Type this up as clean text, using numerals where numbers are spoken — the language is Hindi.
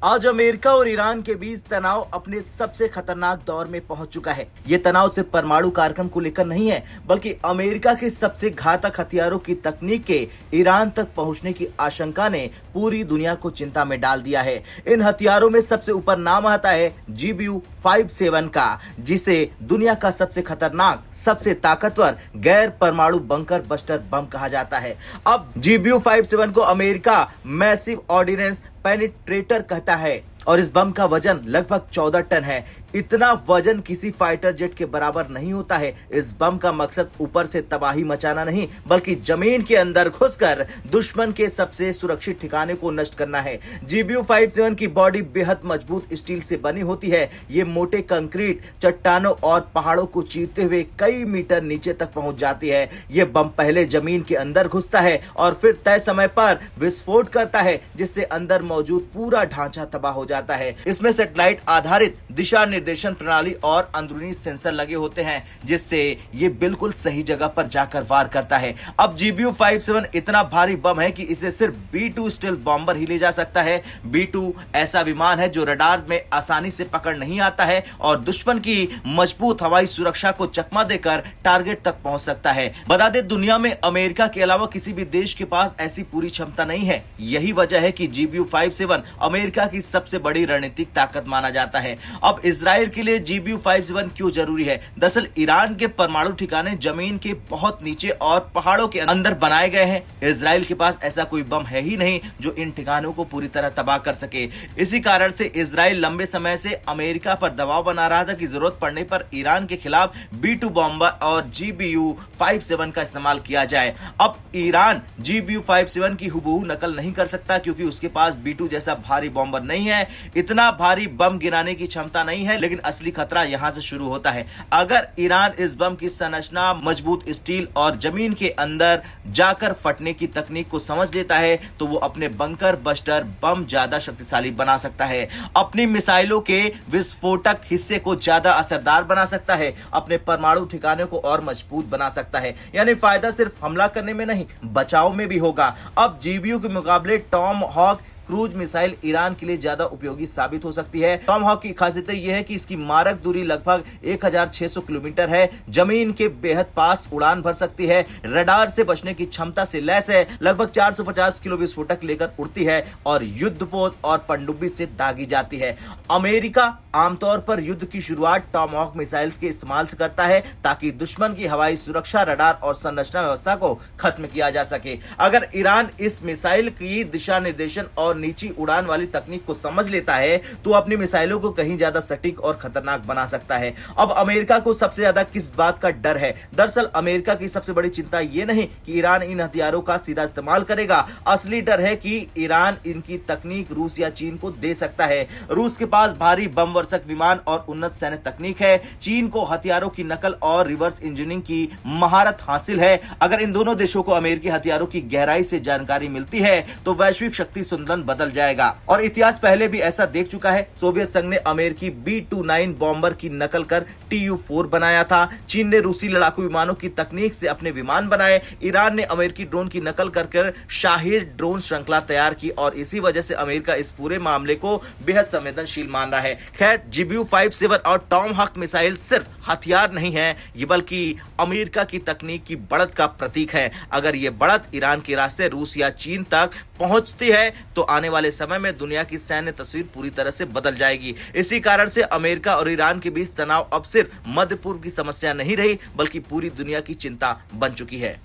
आज अमेरिका और ईरान के बीच तनाव अपने सबसे खतरनाक दौर में पहुंच चुका है। ये तनाव सिर्फ परमाणु कार्यक्रम को लेकर नहीं है, बल्कि अमेरिका के सबसे घातक हथियारों की तकनीक के ईरान तक पहुंचने की आशंका ने पूरी दुनिया को चिंता में डाल दिया है। इन हथियारों में सबसे ऊपर नाम आता है GBU-57 का, जिसे दुनिया का सबसे खतरनाक, सबसे ताकतवर गैर परमाणु बंकर बस्टर बम कहा जाता है। अब GBU-57 को अमेरिका मैसिव ऑर्डिनेंस पेनिट्रेटर कहता है और इस बम का वजन लगभग 14 टन है। इतना वजन किसी फाइटर जेट के बराबर नहीं होता है। इस बम का मकसद ऊपर से तबाही मचाना नहीं, बल्कि जमीन के अंदर घुसकर दुश्मन के सबसे सुरक्षित ठिकाने को नष्ट करना है। GBU-57 की बॉडी बेहद मजबूत स्टील से बनी होती है। ये मोटे कंक्रीट, चट्टानों और पहाड़ों को चीरते हुए कई मीटर नीचे तक पहुंच जाती है। ये बम पहले जमीन के अंदर घुसता है और फिर तय समय पर विस्फोट करता है, जिससे अंदर मौजूद पूरा ढांचा तबाह हो जाता है। इसमें सैटेलाइट आधारित दिशा निर्देशन प्रणाली और अंदरूनी सेंसर लगे होते हैं, जिससे ये बिल्कुल सही जगह पर जाकर वार करता है। अब GBU-57 इतना भारी बम है कि इसे सिर्फ B-2 स्टील्थ बॉम्बर ही ले जा सकता है। B-2 ऐसा विमान है जो रडार में आसानी से पकड़ नहीं आता है और दुश्मन की मजबूत हवाई सुरक्षा को चकमा देकर टारगेट तक पहुंच सकता है। बता दें, दुनिया में अमेरिका के अलावा किसी भी देश के पास ऐसी पूरी क्षमता नहीं है। यही वजह है कि GBU-57 अमेरिका की सबसे बड़ी रणनीतिक ताकत माना जाता है। अब इजराइल के लिए GBU-57 क्यों जरूरी है? दरअसल ईरान के परमाणु ठिकाने जमीन के बहुत नीचे और पहाड़ों के अंदर बनाए गए हैं। इजराइल के पास ऐसा कोई बम है ही नहीं जो इन ठिकानों को पूरी तरह तबाह कर सके। इसी कारण से इजराइल लंबे समय से अमेरिका पर दबाव बना रहा था कि जरूरत पड़ने पर ईरान के खिलाफ B-2 बॉम्बर और GBU-57 का इस्तेमाल किया जाए। अब ईरान GBU-57 की हुबहू नकल नहीं कर सकता, क्योंकि उसके पास B-2 जैसा भारी बॉम्बर नहीं है, इतना भारी बम गिराने की क्षमता नहीं है। लेकिन असली खतरा यहां से शुरू होता है। अगर ईरान इस बम की संरचना, मजबूत स्टील और जमीन के अंदर जाकर फटने की तकनीक को समझ लेता है, तो वो अपने बंकर बस्टर बम ज्यादा शक्तिशाली बना सकता है, अपनी मिसाइलों के विस्फोटक हिस्से को ज्यादा असरदार बना सकता है, अपने परमाणु ठिकाने को और मजबूत बना सकता है। यानी फायदा सिर्फ हमला करने में नहीं, बचाव में भी होगा। अब GBU के मुकाबले Tomahawk cruise missile Iran के लिए ज्यादा उपयोगी साबित हो सकती है। टॉम हॉक की खासियत यह है कि इसकी मारक दूरी लगभग 1600 किलोमीटर है, जमीन के बेहद पास उड़ान भर सकती है, रडार से बचने की क्षमता से लैस है, लगभग 450 किलो विस्फोटक लेकर उड़ती है और युद्धपोत और पनडुब्बी से दागी जाती है। अमेरिका आमतौर पर युद्ध की शुरुआत टॉम हॉक मिसाइल्स के इस्तेमाल से करता है, ताकि दुश्मन की हवाई सुरक्षा, रडार और संरचना व्यवस्था को खत्म किया जा सके। अगर ईरान इस मिसाइल की दिशा निर्देशन और नीची उड़ान वाली तकनीक को समझ लेता है, तो अपनी मिसाइलों को कहीं ज्यादा सटीक और खतरनाक बना सकता है। अब अमेरिका को सबसे ज्यादा किस बात का डर है? दरअसल अमेरिका की सबसे बड़ी चिंता यह नहीं कि ईरान इन हथियारों का सीधा इस्तेमाल करेगा। असली डर है कि ईरान इनकी तकनीक रूस या चीन को दे सकता है। रूस के पास भारी बम वर्षक विमान और उन्नत सैन्य तकनीक है। चीन को हथियारों की नकल और रिवर्स इंजीनियरिंग की महारत हासिल है। अगर इन दोनों देशों को अमेरिकी हथियारों की गहराई से जानकारी मिलती है, तो वैश्विक शक्ति संतुलन बदल जाएगा। और इतिहास पहले भी ऐसा देख चुका है। सोवियत संघ ने अमेरिकी B-29 बॉम्बर की नकल कर Tu-4 बनाया था। चीन ने रूसी लड़ाकू विमानों की तकनीक से अपने विमान बनाए। ईरान ने अमेरिकी ड्रोन की नकल कर शाहिद ड्रोन श्रृंखला तैयार की और इसी वजह से अमेरिका इस पूरे मामले को बेहद संवेदनशील मान रहा है। खैर, GBU-57 और टॉम हॉक मिसाइल सिर्फ हथियार नहीं है, ये बल्कि अमेरिका की तकनीक की बढ़त का प्रतीक है। अगर ये बढ़त ईरान के रास्ते रूस या चीन तक पहुंचती है, तो आने वाले समय में दुनिया की सैन्य तस्वीर पूरी तरह से बदल जाएगी। इसी कारण से अमेरिका और ईरान के बीच तनाव अब सिर्फ मध्य पूर्व की समस्या नहीं रही, बल्कि पूरी दुनिया की चिंता बन चुकी है।